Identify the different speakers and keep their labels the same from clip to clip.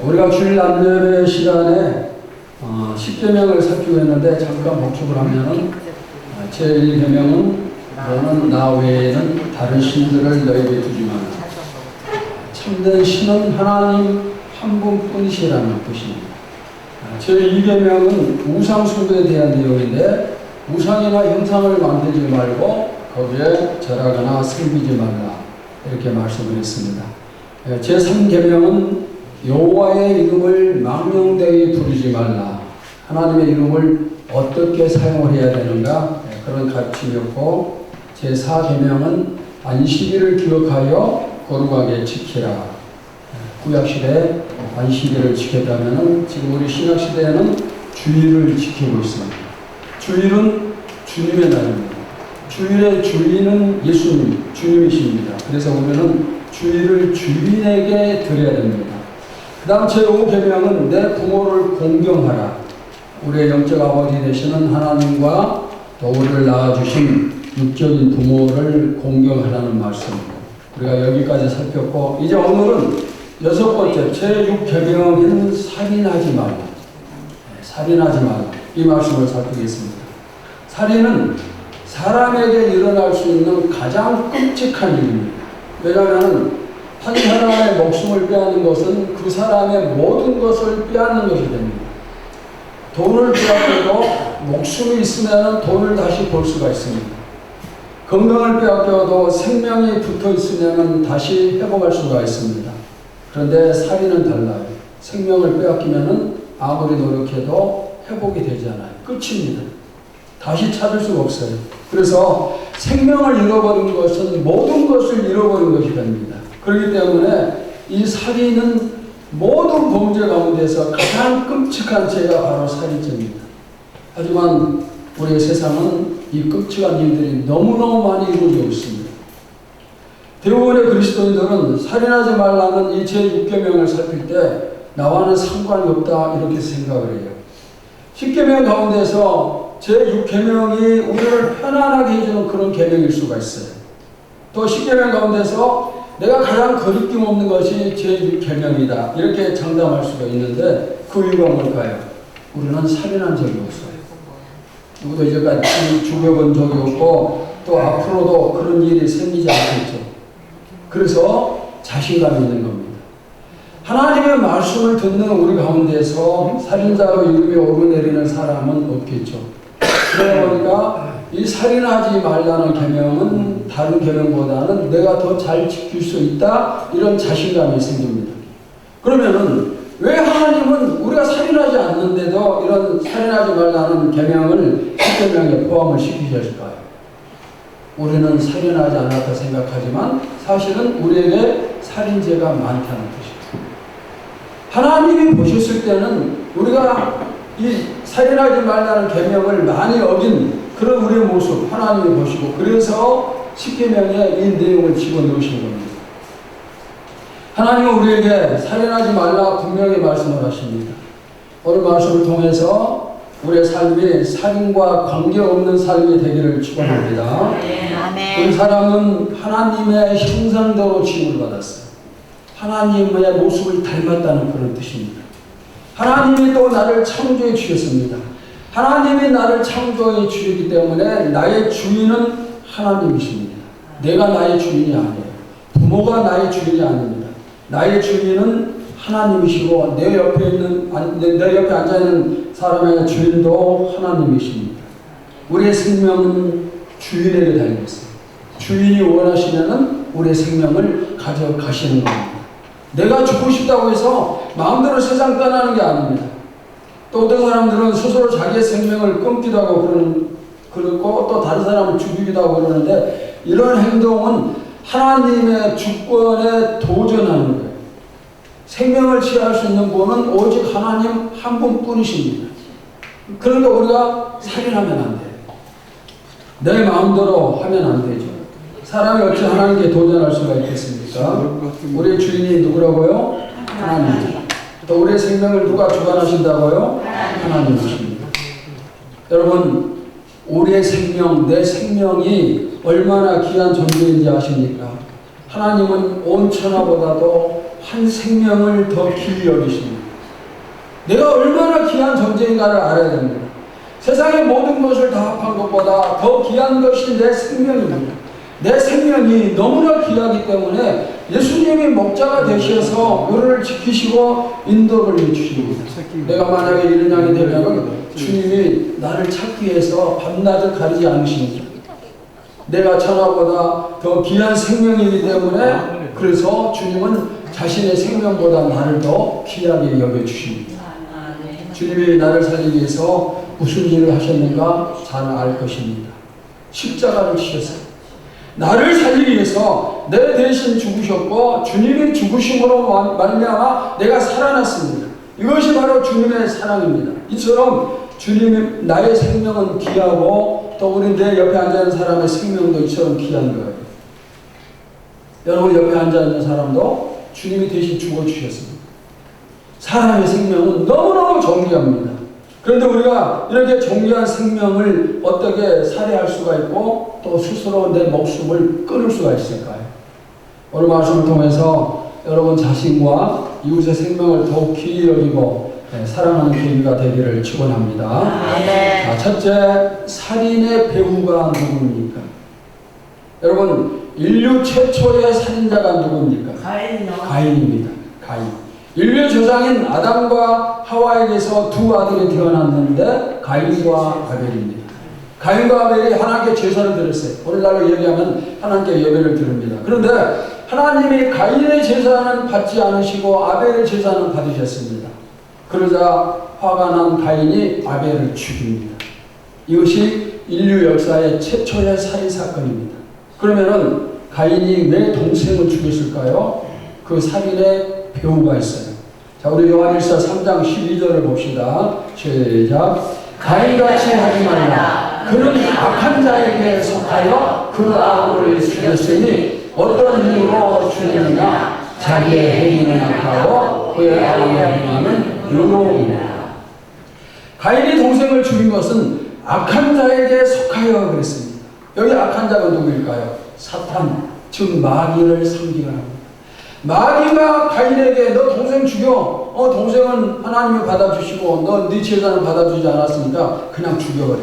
Speaker 1: 우리가 주일 남녀의 시간에 10계명을 살피고 있는데 잠깐 복습을 하면은 제1계명은 너는 나 외에는 다른 신들을 너에게 두지 마라. 참된 신은 하나님 한 분뿐이시라는 뜻입니다. 제2계명은 우상 숭배에 대한 내용인데 우상이나 형상을 만들지 말고 거기에 절하거나 섬기지 말라 이렇게 말씀을 했습니다. 제3계명은 여호와의 이름을 망령되이 부르지 말라. 하나님의 이름을 어떻게 사용을 해야 되는가 그런 가르침이었고 제4계명은 안식일을 기억하여 거룩하게 지키라. 구약시대에 안식일을 지켰다면 지금 우리 신약시대에는 주일을 지키고 있습니다. 주일은 주님의 날입니다. 주일의 주인은 예수님, 주님이십니다. 그래서 우리는 주일을 주인에게 드려야 됩니다. 그 다음 제5계명은 내 부모를 공경하라. 우리의 영적 아버지 되시는 하나님과 또 우리를 낳아주신 육적인 부모를 공경하라는 말씀입니다. 우리가 여기까지 살폈고 이제 오늘은 6번째 제6계명인 살인하지 말라. 살인하지 말라. 이 말씀을 살피겠습니다. 살인은 사람에게 일어날 수 있는 가장 끔찍한 일입니다. 왜냐하면 한 사람의 목숨을 빼앗는 것은 그 사람의 모든 것을 빼앗는 것이 됩니다. 돈을 빼앗겨도 목숨이 있으면 돈을 다시 벌 수가 있습니다. 건강을 빼앗겨도 생명이 붙어 있으면 다시 회복할 수가 있습니다. 그런데 살인은 달라요. 생명을 빼앗기면 아무리 노력해도 회복이 되지 않아요. 끝입니다. 다시 찾을 수가 없어요. 그래서 생명을 잃어버린 것은 모든 것을 잃어버린 것이 됩니다. 그렇기 때문에 이 살인은 모든 범죄 가운데서 가장 끔찍한 죄가 바로 살인죄입니다. 하지만 우리의 세상은 이 끔찍한 일들이 너무너무 많이 이루어지고 있습니다. 대부분의 그리스도인들은 살인하지 말라는 이 제6계명을 살필 때 나와는 상관이 없다 이렇게 생각을 해요. 10계명 가운데서 제6계명이 우리를 편안하게 해주는 그런 계명일 수가 있어요. 또 10계명 가운데서 내가 가장 거리낌 없는 것이 제6계명이다 이렇게 장담할 수가 있는데 그 이유가 뭘까요? 우리는 살인한 적이 없어요. 누구도 이제까지 죽여본 적이 없고 또 앞으로도 그런 일이 생기지 않겠죠. 그래서 자신감이 있는 겁니다. 하나님의 말씀을 듣는 우리 가운데서 살인자로 이름이 오르내리는 사람은 없겠죠. 그러다 보니까 이 살인하지 말라는 계명은 다른 계명보다는 내가 더 잘 지킬 수 있다 이런 자신감이 생깁니다. 그러면은 왜 하나님은 우리가 살인하지 않는데도 이런 살인하지 말라는 계명을 10계명에 포함을 시키셨을까요? 우리는 살인하지 않았다 생각하지만 사실은 우리에게 살인죄가 많다는 뜻입니다. 하나님이 보셨을 때는 우리가 이 살인하지 말라는 계명을 많이 어긴 그런 우리의 모습 하나님이 보시고 그래서 10계명에 이 내용을 집어넣으신 겁니다. 하나님은 우리에게 살인하지 말라 분명히 말씀을 하십니다. 오늘 말씀을 통해서 우리의 삶이 살인과 관계없는 삶이 되기를 축원합니다. 우리 사람은 하나님의 형상대로 취급을 받았어요. 하나님의 모습을 닮았다는 그런 뜻입니다. 하나님이 또 나를 창조해 주셨습니다. 하나님이 나를 창조해 주셨기 때문에 나의 주인은 하나님이십니다. 내가 나의 주인이 아니에요. 부모가 나의 주인이 아닙니다. 나의 주인은 하나님이시고 내 옆에 앉아있는 사람의 주인도 하나님이십니다. 우리의 생명은 주인에게 달려있어요. 주인이 원하시면 우리의 생명을 가져가시는 겁니다. 내가 죽고 싶다고 해서 마음대로 세상 떠나는 게 아닙니다. 또 어떤 사람들은 스스로 자기의 생명을 끊기도 하고 그러고 또 다른 사람을 죽이기도 하고 그러는데 이런 행동은 하나님의 주권에 도전하는 거예요. 생명을 취할 수 있는 분은 오직 하나님 한 분뿐이십니다. 그러니까 우리가 살인하면 안 돼요. 내 마음대로 하면 안 되죠. 사람이 어찌 하나님께 도전할 수가 있겠습니까? 우리의 주인이 누구라고요? 하나님. 또 우리의 생명을 누가 주관하신다고요? 하나님이십니다. 여러분, 우리의 생명, 내 생명이 얼마나 귀한 존재인지 아십니까? 하나님은 온 천하보다도 한 생명을 더 귀히 여기십니다. 내가 얼마나 귀한 존재인가를 알아야 됩니다. 세상의 모든 것을 다 합한 것보다 더 귀한 것이 내 생명입니다. 내 생명이 너무나 귀하기 때문에 예수님이 목자가 되셔서 우리를 지키시고 인도를 주십니다. 내가 만약에 이런 양이 되면 주님이 나를 찾기 위해서 밤낮을 가리지 않으십니다. 내가 천하보다 더 귀한 생명이기 때문에 그래서 주님은 자신의 생명보다 나를 더 귀하게 여겨주십니다. 주님이 나를 살리기 위해서 무슨 일을 하셨는가 잘 알 것입니다. 십자가를 지셨어요. 나를 살리기 위해서 내 대신 죽으셨고 주님이 죽으심으로 말미암아 내가 살아났습니다. 이것이 바로 주님의 사랑입니다. 이처럼 주님의 나의 생명은 귀하고 또 우리 내 옆에 앉아있는 사람의 생명도 이처럼 귀한 거예요. 여러분 옆에 앉아있는 사람도 주님이 대신 죽어주셨습니다. 사람의 생명은 너무너무 존귀합니다. 그런데 우리가 이렇게 존귀한 생명을 어떻게 살해할 수가 있고 또 스스로 내 목숨을 끊을 수가 있을까요? 오늘 말씀을 통해서 여러분 자신과 이웃의 생명을 더욱 귀히 여기고 사랑하는 계기가 되기를 축원합니다. 자, 첫째, 살인의 배후가 누굽니까? 여러분 인류 최초의 살인자가 누굽니까? 가인입니다. 가인. 인류 조상인 아담과 하와에게서 두 아들이 태어났는데 가인과 아벨입니다. 가인과 아벨이 하나님께 제사를 드렸어요. 오늘날로 얘기하면 하나님께 예배를 드립니다. 그런데 하나님이 가인의 제사는 받지 않으시고 아벨의 제사는 받으셨습니다. 그러자 화가 난 가인이 아벨을 죽입니다. 이것이 인류 역사의 최초의 살인사건입니다. 그러면은 가인이 왜 동생을 죽였을까요? 그 살인의 배후가 있어요. 자, 우리 요한일서 3장 12절을 봅시다. 시작. 가인같이 하지 말라. 그는 악한 자에게 속하여 그 아우를 죽였으니 어떤 이유로 죽였느냐? 자기의 행위는 악하고 그의 아우의 행위는 의로우니라. 가인이 동생을 죽인 것은 악한 자에게 속하여 그랬습니다. 여기 악한 자가 누구일까요? 사탄, 즉 마귀를 상징을 합니다. 마귀가 가인에게 너 동생 죽여. 동생은 하나님이 받아주시고 너 네 제사는 받아주지 않았으니까 그냥 죽여버려.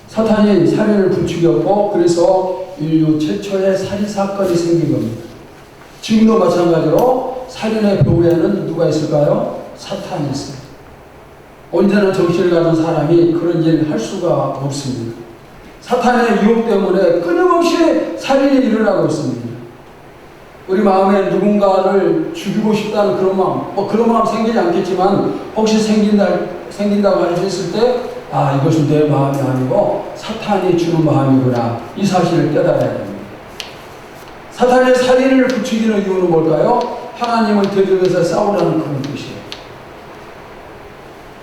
Speaker 1: 사탄이 살인을 부추겼고 그래서 인류 최초의 살인사건이 생긴 겁니다. 지금도 마찬가지로 살인의 배후에는 누가 있을까요? 사탄이 있어요. 언제나 정신을 가진 사람이 그런 일을 할 수가 없습니다. 사탄의 유혹 때문에 끊임없이 살인이 일어나고 있습니다. 우리 마음에 누군가를 죽이고 싶다는 그런 마음, 그런 마음 생기지 않겠지만 혹시 생긴다고 하셨을 때 이것은 내 마음이 아니고 사탄이 주는 마음이구나, 이 사실을 깨달아야 됩니다. 사탄의 살인을 부추기는 이유는 뭘까요? 하나님을 대적해서 싸우라는 그런 뜻이에요.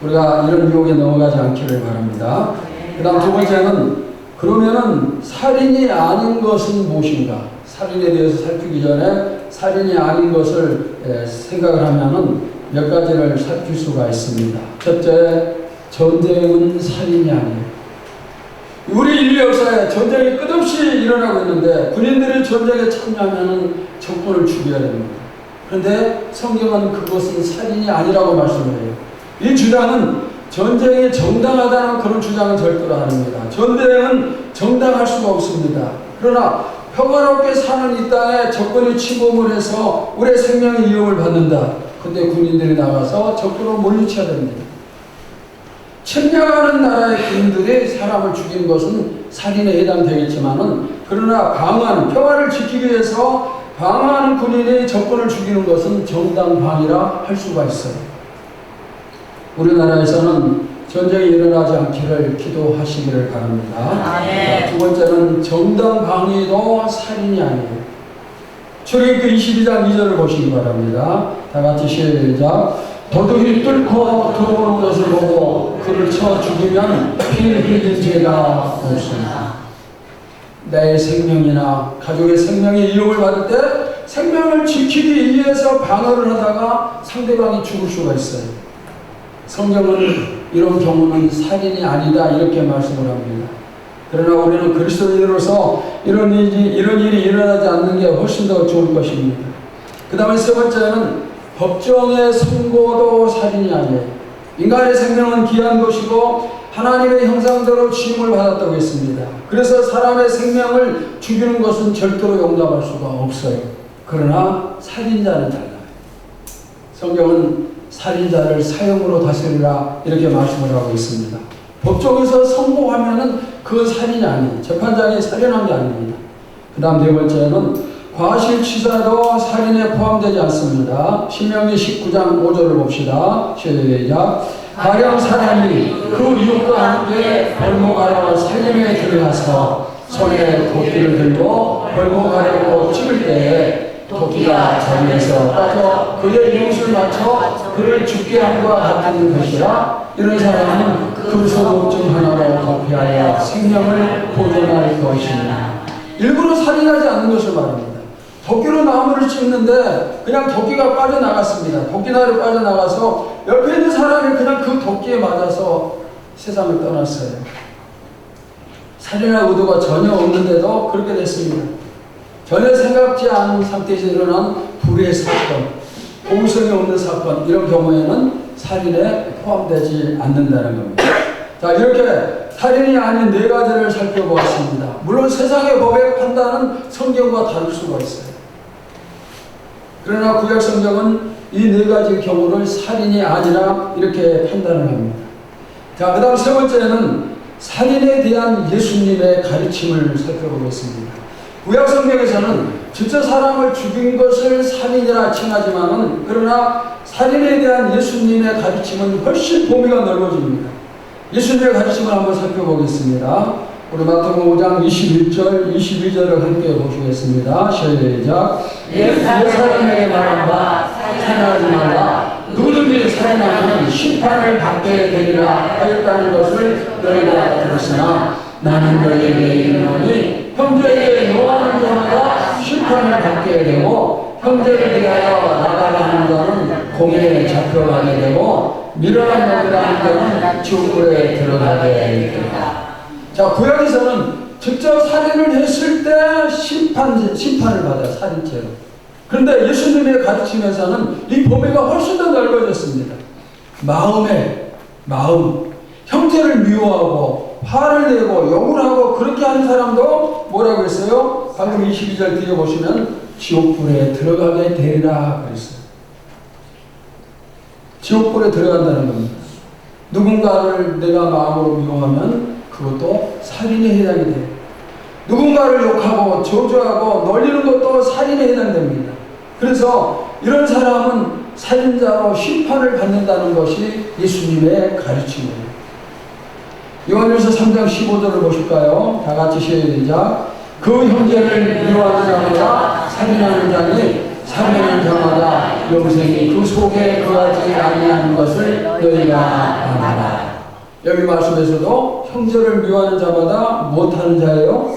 Speaker 1: 우리가 이런 유혹에 넘어가지 않기를 바랍니다. 그 다음 두 번째는 그러면은 살인이 아닌 것은 무엇인가? 살인에 대해서 살피기 전에 살인이 아닌 것을 생각을 하면은 몇 가지를 살필 수가 있습니다. 첫째, 전쟁은 살인이 아니에요. 우리 인류 역사에 전쟁이 끝없이 일어나고 있는데 군인들이 전쟁에 참여하면은 적군을 죽여야 됩니다. 그런데 성경은 그것은 살인이 아니라고 말씀을 해요. 이 주장은 전쟁이 정당하다는 그런 주장은 절대로 아닙니다. 전쟁은 정당할 수가 없습니다. 그러나 평화롭게 사는 이 땅에 적군이 침범을 해서 우리의 생명의 위협을 받는다. 근데 군인들이 나가서 적군을 물리쳐야 됩니다. 침략하는 나라의 군인들이 사람을 죽이는 것은 살인에 해당되겠지만은 그러나 방어하는, 평화를 지키기 위해서 방어하는 군인이 적군을 죽이는 것은 정당방위라 할 수가 있어요. 우리나라에서는 전쟁이 일어나지 않기를 기도하시기를 바랍니다. 두 번째는 정당방위도 살인이 아니에요. 출애굽기 22장 2절을 보시기 바랍니다. 다 같이 시작. 도둑이 뚫고 들어오는 것을 보고 그를 쳐 죽이면 피 흘린 죄가 없습니다. 내 생명이나 가족의 생명에 위협을 받을 때 생명을 지키기 위해서 방어를 하다가 상대방이 죽을 수가 있어요. 성경은 이런 경우는 살인이 아니다 이렇게 말씀을 합니다. 그러나 우리는 그리스도인으로서 이런 일이 일어나지 않는 게 훨씬 더 좋을 것입니다. 그 다음에 세 번째는 법정의 선고도 살인이 아니에요. 인간의 생명은 귀한 것이고 하나님의 형상대로 지음을 받았다고 했습니다. 그래서 사람의 생명을 죽이는 것은 절대로 용납할 수가 없어요. 그러나 살인자는 달라요. 성경은 살인자를 사형으로 다스리라 이렇게 말씀을 하고 있습니다. 법정에서 선고하면은 그건 살인이 아니에요. 재판장이 살인한 게 아닙니다. 그 다음 네 번째는 과실치사도 살인에 포함되지 않습니다. 신명기 19장 5절을 봅시다. 시작. 가령 사람이 그 이웃과 함께 벌목하러 살림에 들어가서 손에 도끼를 들고 벌목하려고 찍을 때에 도끼가 자리에서 빠져 그의 이웃을 맞춰 그를 죽게 함과 같은 것이라. 이런 사람은 그 소득 중 하나로 도피하여 생명을 보존할 것이니라. 일부러 살인하지 않는 것을 말합니다. 도끼로 나무를 찝는데 그냥 도끼가 빠져나갔습니다. 도끼날이 빠져나가서 옆에 있는 사람이 그냥 그 도끼에 맞아서 세상을 떠났어요. 살인할 의도가 전혀 없는데도 그렇게 됐습니다. 전혀 생각지 않은 상태에서 일어난 불의의 사건, 공성이 없는 사건, 이런 경우에는 살인에 포함되지 않는다는 겁니다. 자, 이렇게 살인이 아닌 네 가지를 살펴보았습니다. 물론 세상의 법의 판단은 성경과 다를 수가 있어요. 그러나 구약 성경은 이 네 가지 경우를 살인이 아니라 이렇게 판단을 합니다. 자, 그 다음 세 번째는 살인에 대한 예수님의 가르침을 살펴보겠습니다. 구약 성경에서는 진짜 사람을 죽인 것을 살인이라 칭하지만은 그러나 살인에 대한 예수님의 가르침은 훨씬 범위가 넓어집니다. 예수님의 가르침을 한번 살펴보겠습니다. 우리 마태복음 5장 21절, 22절을 함께 보시겠습니다. 시작. 사람에게 말한 바 살인하지 말라. 누구든지 살인하면 심판을 받게 되리라 하였다는 것을 너희가 들었으나 나는 너희에게 이르노니 형제에게 노하는 자마다 심판을 받게 되고 형제를 위하여 나가가는 자는 공회에 잡혀가게 되고 미련한 놈이라는 자는 지옥불에 들어가게 되리라. 자, 구약에서는 직접 살인을 했을 때 심판을 받아요. 살인죄로. 그런데 예수님의 가르침에서는 이 범위가 훨씬 더 넓어졌습니다. 마음, 형제를 미워하고 화를 내고 욕을 하고 그렇게 하는 사람도 뭐라고 했어요? 방금 22절 뒤에 보시면 지옥불에 들어가게 되리라 그랬어요. 지옥불에 들어간다는 겁니다. 누군가를 내가 마음으로 미워하면 그것도 살인에 해당이 돼요. 누군가를 욕하고 저주하고 놀리는 것도 살인에 해당됩니다. 그래서 이런 사람은 살인자로 심판을 받는다는 것이 예수님의 가르침이에요. 요한일서 3장 15절을 보실까요? 다 같이 시작. 그 형제를 미워하는 자마다 살인하는 자니 살인하는 자마다 영생이 그 속에 거하지 아니하는 것을 너희가 아노라. 여기 말씀에서도 형제를 미워하는 자마다 무엇하는 자예요?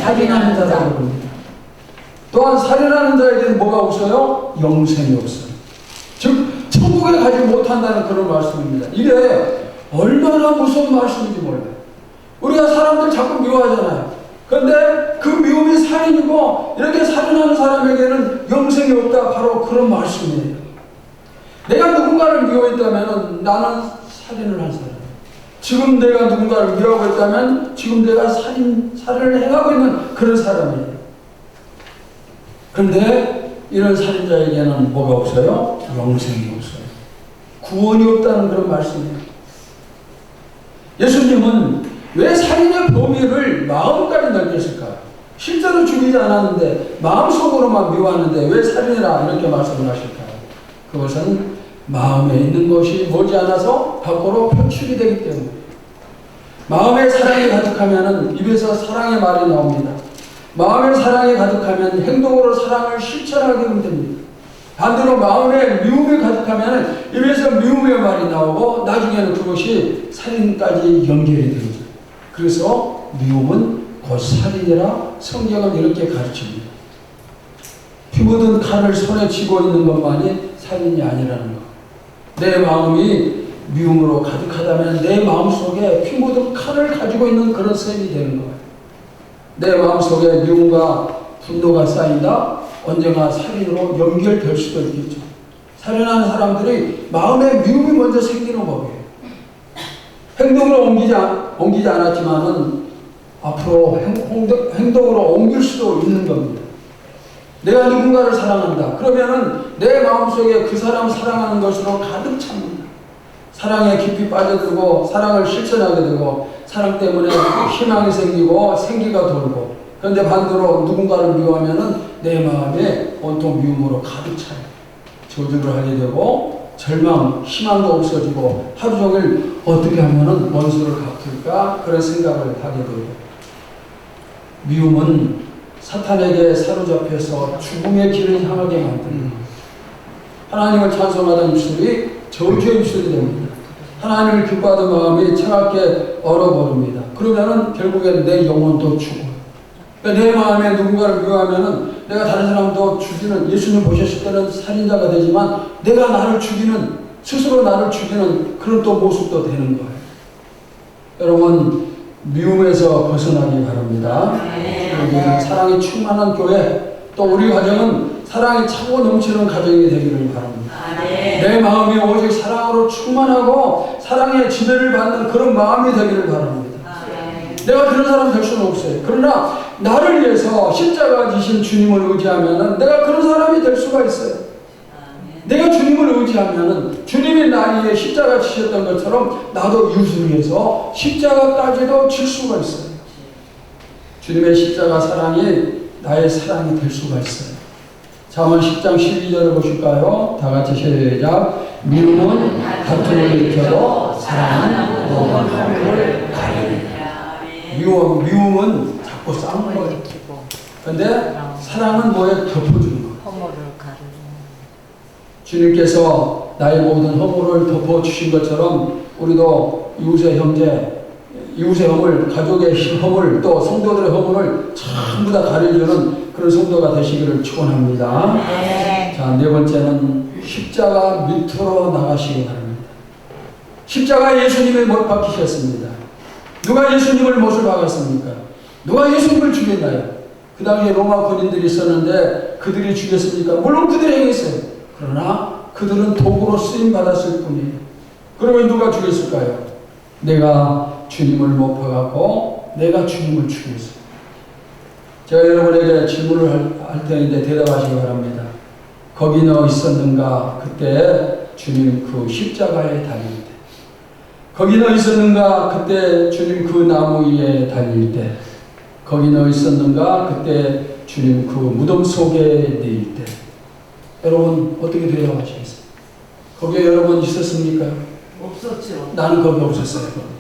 Speaker 1: 살인하는 자라고 합니다. 또한 살인하는 자에게는 뭐가 없어요? 영생이 없어요. 즉 천국에 가지 못한다는 그런 말씀입니다. 이게 얼마나 무서운 말씀인지 몰라요. 우리가 사람들 자꾸 미워하잖아요. 그런데 그 미움이 살인이고 이렇게 살인하는 사람에게는 영생이 없다. 바로 그런 말씀이에요. 내가 누군가를 미워했다면 나는 살인을 한 사람. 지금 내가 누군가를 미워하고 있다면 지금 내가 살인을 행하고 있는 그런 사람이에요. 그런데 이런 살인자에게는 뭐가 없어요? 영생이 없어요. 구원이 없다는 그런 말씀이에요. 예수님은 왜 살인의 범위를 마음까지 넓혔을까요? 실제로 죽이지 않았는데 마음속으로만 미워하는데 왜 살인이라 이렇게 말씀을 하실까요? 그것은 마음에 있는 것이 머지않아서 밖으로 표출이 되기 때문에. 마음에 사랑이 가득하면 입에서 사랑의 말이 나옵니다. 마음에 사랑이 가득하면 행동으로 사랑을 실천하게 됩니다. 반대로 마음에 미움이 가득하면 입에서 미움의 말이 나오고 나중에는 그것이 살인까지 연결이 됩니다. 그래서 미움은 곧 살인이라 성경은 이렇게 가르칩니다. 피 묻은 칼을 손에 쥐고 있는 것만이 살인이 아니라는 것. 내 마음이 미움으로 가득하다면 내 마음속에 피 묻은 칼을 가지고 있는 그런 셈이 되는 거예요. 내 마음속에 미움과 분노가 쌓인다? 언젠가 살인으로 연결될 수도 있겠죠. 살인하는 사람들이 마음에 미움이 먼저 생기는 법이에요. 행동으로 옮기지 않았지만은 앞으로 행동으로 옮길 수도 있는 겁니다. 내가 누군가를 사랑한다. 그러면은 내 마음속에 그 사람 사랑하는 것으로 가득 찹니다. 사랑에 깊이 빠져들고 사랑을 실천하게 되고 사랑 때문에 희망이 생기고 생기가 돌고, 그런데 반대로 누군가를 미워하면은 내 마음에 온통 미움으로 가득 차요. 저주를 하게 되고 절망, 희망도 없어지고 하루 종일 어떻게 하면은 원수를 갚을까 그런 생각을 하게 되고, 미움은 사탄에게 사로잡혀서 죽음의 길을 향하게 만듭니다. 하나님을 찬송하던 입술이 저주의 입술이 됩니다. 하나님을 기뻐하던 마음이 차갑게 얼어버립니다. 그러면은 결국엔 내 영혼도 죽어요. 그러니까 내 마음에 누군가를 미워하면은 내가 다른 사람도 죽이는, 예수님 보셨을 때는 살인자가 되지만 내가 나를 죽이는, 스스로 나를 죽이는 그런 또 모습도 되는 거예요. 여러분, 미움에서 벗어나기 바랍니다. 그리고 사랑이 충만한 교회, 또 우리 가정은 사랑이 차고 넘치는 가정이 되기를 바랍니다. 내 마음이 오직 사랑으로 충만하고 사랑의 지배를 받는 그런 마음이 되기를 바랍니다. 내가 그런 사람 될 수는 없어요. 그러나 나를 위해서 십자가 지신 주님을 의지하면 내가 그런 사람이 될 수가 있어요. 내가 주님을 의지하면 주님이 나 위해 십자가 지셨던 것처럼 나도 이웃을 위해서 십자가까지도 질 수가 있어요. 주님의 십자가 사랑이 나의 사랑이 될 수가 있어요. 잠언 10장 12절을 보실까요? 다 같이 시작. 미움은 다툼을 일으켜도 사랑은 모든 허물을 가리느니라. 미움은 자꾸 싸우는 거예요. 그런데 사랑은 뭐에 덮어주는 거예요.
Speaker 2: 허물을 가리는.
Speaker 1: 주님께서 나의 모든 허물을 덮어주신 것처럼 우리도 이웃의 형제, 이웃의 허물, 가족의 허물, 또 성도들의 허물을 전부 다 가려주는 그런 성도가 되시기를 축원합니다. 자, 네 번째는 십자가 밑으로 나가시기 바랍니다. 십자가에 예수님이 못 박히셨습니다. 누가 예수님을 못을 박았습니까? 누가 예수님을 죽였나요? 그 당시에 로마 군인들이 있었는데 그들이 죽였습니까? 물론 그들이 행했어요. 그러나 그들은 도구로 쓰임 받았을 뿐이에요. 그러면 누가 죽였을까요? 내가 주님을 못 박았고 내가 주님을 죽였어요. 제가 여러분에게 질문을 할 테니까 대답하시기 바랍니다. 거기 너 있었는가? 그때 주님 그 십자가에 달릴 때. 거기 너 있었는가? 그때 주님 그 나무 위에 달릴 때. 거기 너 있었는가? 그때 주님 그 무덤 속에 내릴 때. 여러분 어떻게 대답하시겠어요? 거기에 여러분 있었습니까?
Speaker 2: 없었죠.
Speaker 1: 나는 거기 없었어요.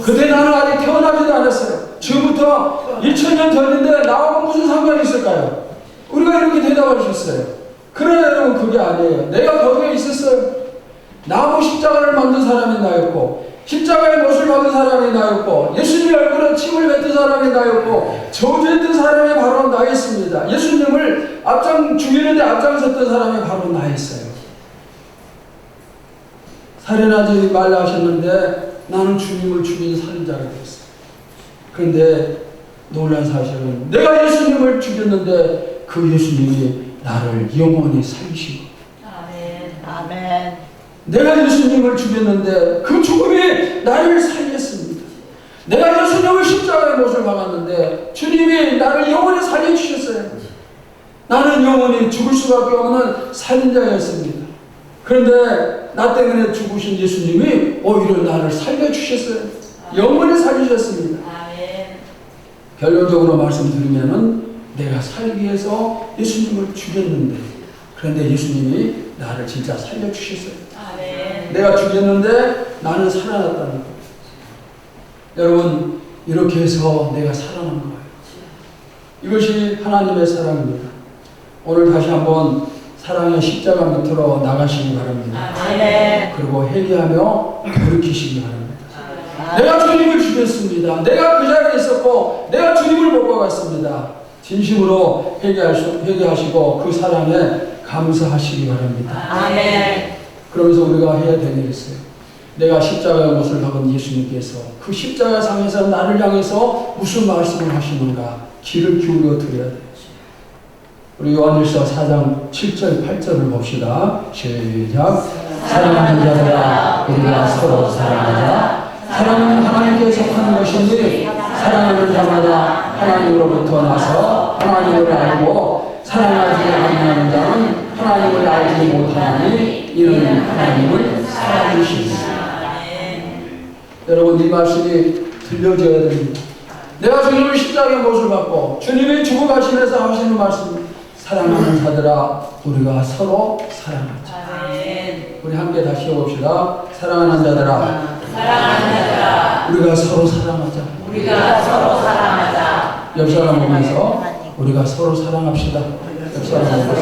Speaker 1: 그때 나는 아직 태어나지도 않았어요. 지금부터 2000년 전인데 나하고 무슨 상관이 있을까요? 우리가 이렇게 대답하셨어요. 그러나 여러분 그게 아니에요. 내가 거기에 있었어요. 나무 십자가를 만든 사람이 나였고 십자가의 못을 박은 사람이 나였고 예수님의 얼굴에 침을 뱉은 사람이 나였고 저주했던 사람이 바로 나였습니다. 예수님을 죽이는데 앞장섰던 사람이 바로 나였어요. 살인하지 말라 하셨는데 나는 주님을 죽인 살인자가 되었어요. 그런데 놀란 사실은 내가 예수님을 죽였는데 그 예수님이 나를 영원히 살리신 거예요.
Speaker 2: 아멘.
Speaker 1: 내가 예수님을 죽였는데 그 죽음이 나를 살렸습니다. 내가 예수님을 십자가의 못을 박았는데 주님이 나를 영원히 살려주셨어요. 나는 영원히 죽을 수밖에 없는 살인자였습니다. 그런데 나 때문에 죽으신 예수님이 오히려 나를 살려주셨어요. 영원히 살리셨습니다. 결론적으로 말씀드리면은 내가 살기 위해서 예수님을 죽였는데 그런데 예수님이 나를 진짜 살려주셨어요. 내가 죽였는데 나는 살아났다는 거예요. 여러분 이렇게 해서 내가 살아난 거예요. 이것이 하나님의 사랑입니다. 오늘 다시 한번 사랑의 십자가 밑으로 나가시기 바랍니다. 그리고 회개하며 돌이키시기 바랍니다. 내가 주님을 죽였습니다. 내가 그 자리에 있었고 내가 주님을 못 박았습니다. 진심으로 회개하시고 그 사랑에 감사하시기 바랍니다. 그러면서 우리가 해야 될 일이 있어요. 내가 십자가의 못을 박은 예수님께서 그 십자가 상에서 나를 향해서 무슨 말씀을 하시는가 귀를 기울여 드려야 돼요. 우리 요한일서 4장 7절 8절을 봅시다. 시작. 사랑하는 자들아 우리가 서로 사랑하자. 사랑은 하나님께 속한 것이니 사랑하는 자마다 하나님으로부터 나서 하나님을 알고 사랑하지 아니하는 자는 하나님을 알지 못하니 이는 하나님을 사랑하시니라. 여러분 이 말씀이 들려져야 됩니다. 내가 주님의 십자가의 못을 받고 주님이 죽어가시면서 하시는 말씀, 사랑하는 자들아 우리가 서로 사랑하자. 우리 함께 다시 해봅시다. 사랑하는 자들아 우리가 서로 사랑하자. 옆 사람 보면서 우리가 서로 사랑합시다. 옆 사람 보면서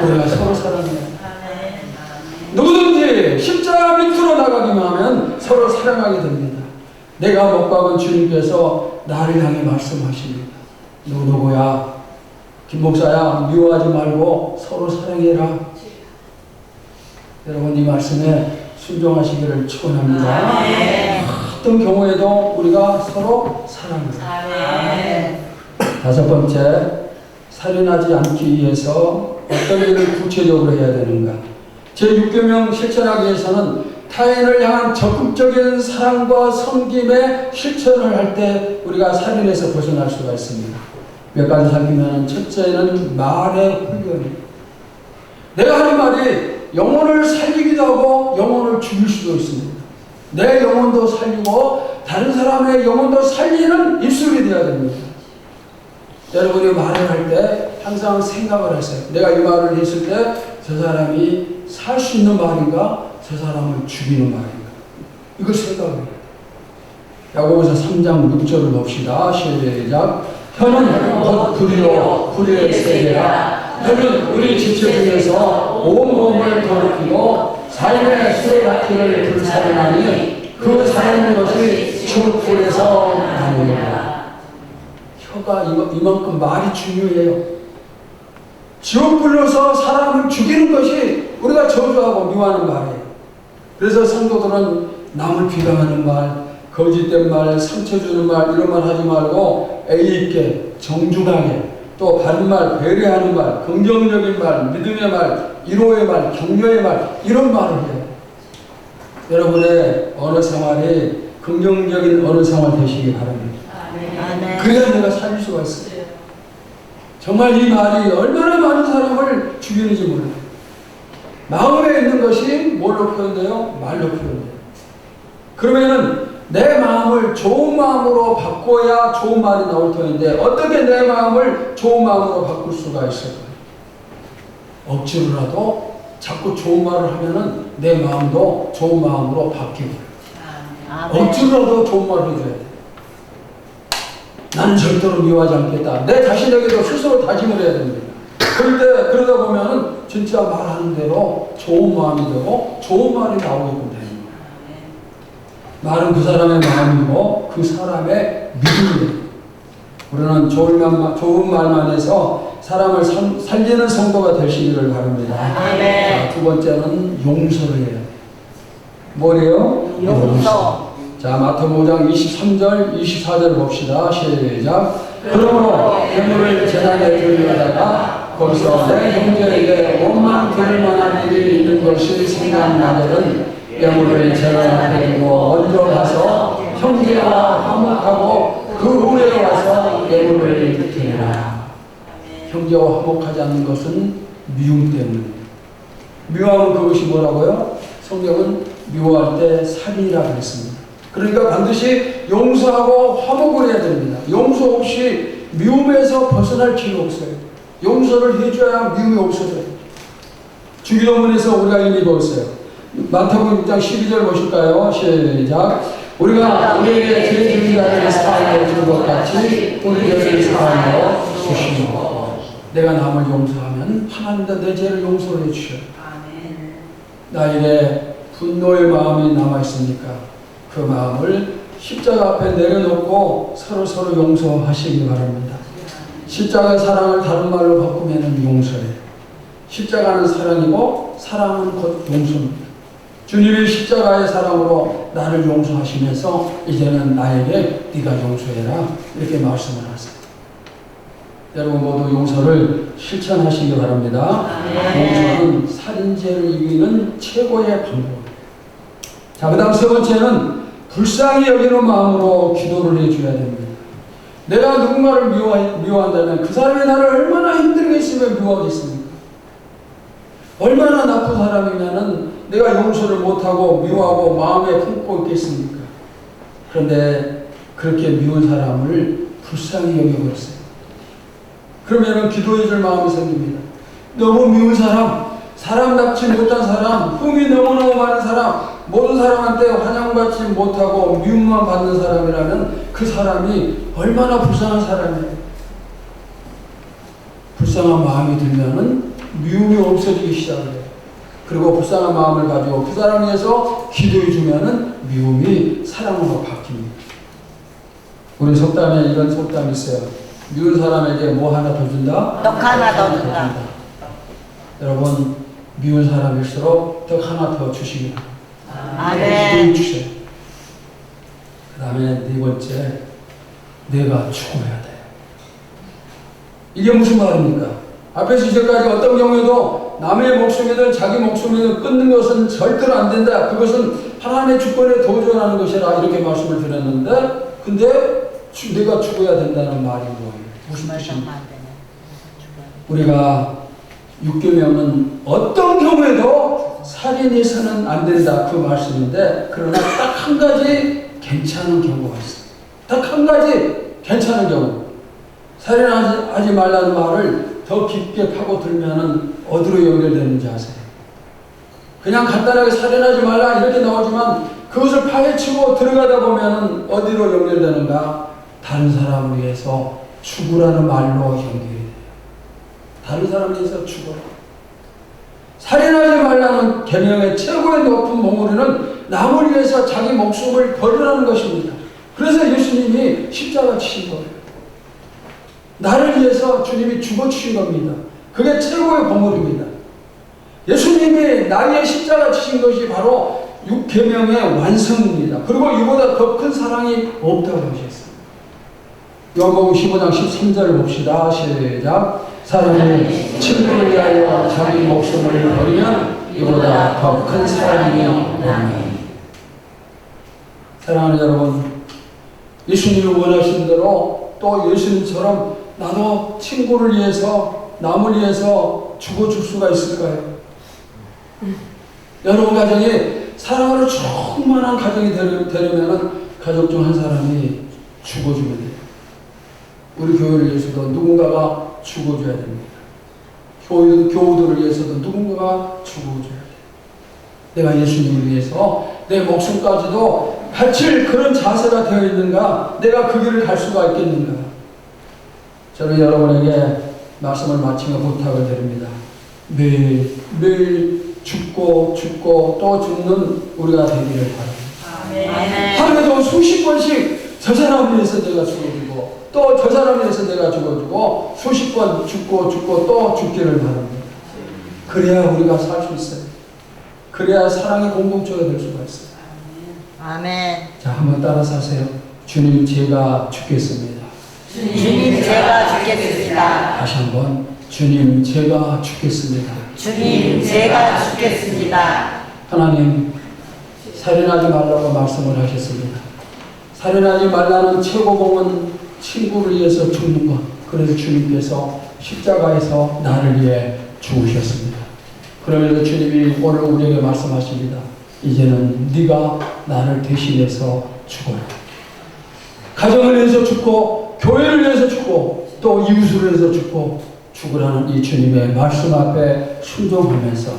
Speaker 1: 우리가 서로 사랑해요. 누구든지 십자가 밑으로 나가기만 하면 서로 사랑하게 됩니다. 내가 못 박은 주님께서 나를 향해 말씀하십니다. 누구야? 김 목사야, 미워하지 말고 서로 사랑해라. 여러분 이 말씀에 순종하시기를 축원합니다. 어떤 경우에도 우리가 서로 사랑합니다. 다섯 번째, 살인하지 않기 위해서 어떤 일을 구체적으로 해야 되는가? 제6계명 실천하기 위해서는 타인을 향한 적극적인 사랑과 섬김의 실천을 할 때 우리가 살인에서 벗어날 수가 있습니다. 몇 가지 살피면 첫째는 말의 훈련입니다. 내가 하는 말이 영혼을 살리기도 하고 영혼을 죽일 수도 있습니다. 내 영혼도 살리고 다른 사람의 영혼도 살리는 입술이 되어야 됩니다. 여러분이 말을 할 때 항상 생각을 하세요. 내가 이 말을 했을 때 저 사람이 살 수 있는 말인가? 저 사람을 죽이는 말인가? 이걸 생각해요. 야고보서 3장 6절을 봅시다. 시작. 혀는 곧 불이요 불의의 세계라. 혀는 우리 지체 중에서 온 몸을 더럽히고 삶의 수레바퀴를 불살하니 그 사는 것이 죽불에서 나누니라. 혀가 이만큼 말이 중요해요. 지옥불로서 사람을 죽이는 것이 우리가 저주하고 미워하는 말이에요. 그래서 성도들은 남을 비방하는 말, 거짓된 말, 상처 주는 말 이런 말 하지 말고 애의 있게 정중하게 또 바른 말, 배려하는 말, 긍정적인 말, 믿음의 말, 위로의 말, 격려의 말 이런 말을 해요. 여러분의 언어 생활이 긍정적인 언어 생활 되시기 바랍니다. 그래야 내가 살릴 수가 있어요. 정말 이 말이 얼마나 많은 사람을 죽이는지 몰라요. 마음에 있는 것이 뭘로 표현돼요? 말로 표현돼요. 그러면은 내 마음을 좋은 마음으로 바꿔야 좋은 말이 나올 터인데 어떻게 내 마음을 좋은 마음으로 바꿀 수가 있을까요? 억지로라도 자꾸 좋은 말을 하면은 내 마음도 좋은 마음으로 바뀌고 억지로라도 좋은 말을 해줘야 돼. 나는 절대로 미워하지 않겠다. 내 자신에게도 스스로 다짐을 해야 됩니다. 그러다 보면은 진짜 말하는 대로 좋은 마음이 되고 좋은 말이 나오게끔 되는 거예요. 말은 그 사람의 마음이고 그 사람의 믿음이에요. 우리는 좋은 말만 해서 사람을 살리는 성도가 되시기를 바랍니다. 자, 두 번째는 용서를 해요. 뭐래요? 용서. 자, 마태복음 5장 23절, 24절 봅시다. 시작. 그러므로 재물을 제단에 드리려다가 거기서 내 형제에게 원망 드릴 만한 일이 있는 것이 생각나거든 예물을 제단 앞에 두고 먼저 가서 형제와 화목하고 그 후에 와서 예물을 드리라. 형제와 화목하지 않는 것은 미움 때문입니다. 미워하면 그것이 뭐라고요? 성경은 미워할 때 살인이라고 했습니다. 그러니까 반드시 용서하고 화목을 해야 됩니다. 용서 없이 미움에서 벗어날 길이 없어요. 용서를 해줘야 미움이 없어져요. 주기도문에서 우리가 이미 배웠어요. 마태복음 6장 12절 보실까요? 시작. 우리가 우리에게 죄 지은 자를 사하여 준 것 같이 우리 죄를 사하여 주시고. 내가 남을 용서하면 하나님도 내 죄를 용서를 해주셔요. 나에게 분노의 마음이 남아있으니까 그 마음을 십자가 앞에 내려놓고 서로 용서하시기 바랍니다. 십자가의 사랑을 다른 말로 바꾸면 용서예요. 십자가는 사랑이고 사랑은 곧 용서입니다. 주님이 십자가의 사랑으로 나를 용서하시면서 이제는 나에게 네가 용서해라 이렇게 말씀을 하세요. 여러분 모두 용서를 실천하시기 바랍니다. 용서는 살인죄를 이기는 최고의 방법입니다. 자, 그 다음 세 번째는 불쌍히 여기는 마음으로 기도를 해줘야 됩니다. 내가 누군가를 미워한다면 그 사람이 나를 얼마나 힘들게 했으면 미워하겠습니까? 얼마나 나쁜 사람이냐는 내가 용서를 못하고 미워하고 마음에 품고 있겠습니까? 그런데 그렇게 미운 사람을 불쌍히 여겨버렸어요. 그러면 기도해 줄 마음이 생깁니다. 너무 미운 사람답지 못한 사람, 흠이 너무너무 많은 사람, 모든 사람한테 환영받지 못하고 미움만 받는 사람이라면 그 사람이 얼마나 불쌍한 사람이에요. 불쌍한 마음이 들면은 미움이 없어지기 시작해요. 그리고 불쌍한 마음을 가지고 그 사람을 위해서 기도해 주면은 미움이 사랑으로 바뀝니다. 우리 속담에 이런 속담이 있어요. 미운 사람에게 뭐 하나 더 준다?
Speaker 2: 떡 하나 더 준다.
Speaker 1: 여러분, 미운 사람일수록 떡 하나 더 주시기 바랍니다.
Speaker 2: 아멘.
Speaker 1: 주세요. 그 다음에 네 번째, 내가 죽어야 돼. 이게 무슨 말입니까? 앞에서 이제까지 어떤 경우에도 남의 목숨이든 자기 목숨이든 끊는 것은 절대로 안 된다. 그것은 하나님의 주권에 도전하는 것이라 이렇게 말씀을 드렸는데, 근데 내가 죽어야 된다는 말이 뭐예요? 무슨 뜻입니까? 우리가 육계명은 어떤 경우에도 살인해서는 안 된다 그 말씀인데, 그러나 딱 한 가지 괜찮은 경우가 있어요. 딱 한 가지 괜찮은 경우. 살인하지 말라는 말을 더 깊게 파고들면은 어디로 연결되는지 아세요? 그냥 간단하게 살인하지 말라 이렇게 나오지만 그것을 파헤치고 들어가다 보면은 어디로 연결되는가? 다른 사람을 위해서 죽으라는 말로 연결이 돼요. 다른 사람을 위해서 죽어라. 살인하지 말라는 계명의 최고의 높은 몽우리는 남을 위해서 자기 목숨을 버리라는 것입니다. 그래서 예수님이 십자가 치신 거예요. 나를 위해서 주님이 죽어주신 겁니다. 그게 최고의 봉헌입니다. 예수님이 나의 십자가 치신 것이 바로 육계명의 완성입니다. 그리고 이보다 더 큰 사랑이 없다고 하셨습니다. 요한복음 15장 13절을 봅시다. 시작. 사람이 친구를 위하여 자기 목숨을 버리면 이보다 더 큰 사랑이 없나니. 사랑하는 여러분, 예수님이 원하신 대로 또 예수님처럼 나도 친구를 위해서 남을 위해서 죽어줄 수가 있을까요? 여러분 가정이 사랑으로 충만한 가정이 되려면 가족 중 한 사람이 죽어주면 돼요. 우리 교회를 위해서도 누군가가 죽어줘야 됩니다. 교우들을 위해서도 누군가가 죽어줘야 돼요. 내가 예수님을 위해서 내 목숨까지도 바칠 그런 자세가 되어 있는가? 내가 그 길을 갈 수가 있겠는가? 저는 여러분에게 말씀을 마치며 부탁을 드립니다. 매일 죽고 또 죽는 우리가 되기를 바랍니다. 하루에도 수십 번씩 저 사람을 위해서 내가 죽어주고 또 저 사람을 위해서 내가 죽어주고 수십 번 죽고 또 죽기를 바랍니다. 그래야 우리가 살 수 있어요. 그래야 사랑의 공동체가 될 수가 있어요.
Speaker 2: 아멘.
Speaker 1: 자, 한번 따라서 하세요. 주님, 제가 죽겠습니다.
Speaker 2: 주님, 제가 죽겠습니다.
Speaker 1: 다시 한번. 주님, 제가 죽겠습니다.
Speaker 2: 주님, 제가 죽겠습니다.
Speaker 1: 하나님, 살인하지 말라고 말씀을 하셨습니다. 살인하지 말라는 최고봉은 친구를 위해서 죽는 것. 그래서 주님께서 십자가에서 나를 위해 죽으셨습니다. 그러면서 주님이 오늘 우리에게 말씀하십니다. 이제는 네가 나를 대신해서 죽어라. 가정을 위해서 죽고 교회를 위해서 죽고 또 이웃을 위해서 죽으라는 이 주님의 말씀 앞에 순종하면서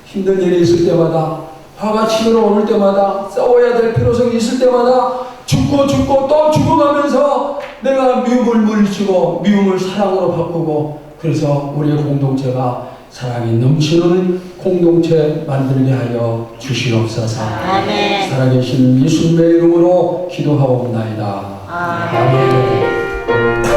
Speaker 1: 힘든 일이 있을 때마다 화가 치밀어 오를 때마다 싸워야 될 필요성이 있을 때마다 죽고 또 죽어가면서 내가 미움을 물리치고 미움을 사랑으로 바꾸고 그래서 우리의 공동체가 사랑이 넘치는 공동체 만들게 하여 주시옵소서.
Speaker 2: 아멘.
Speaker 1: 살아계신 예수님의 이름으로 기도하옵나이다.
Speaker 2: 아멘.
Speaker 1: 아멘.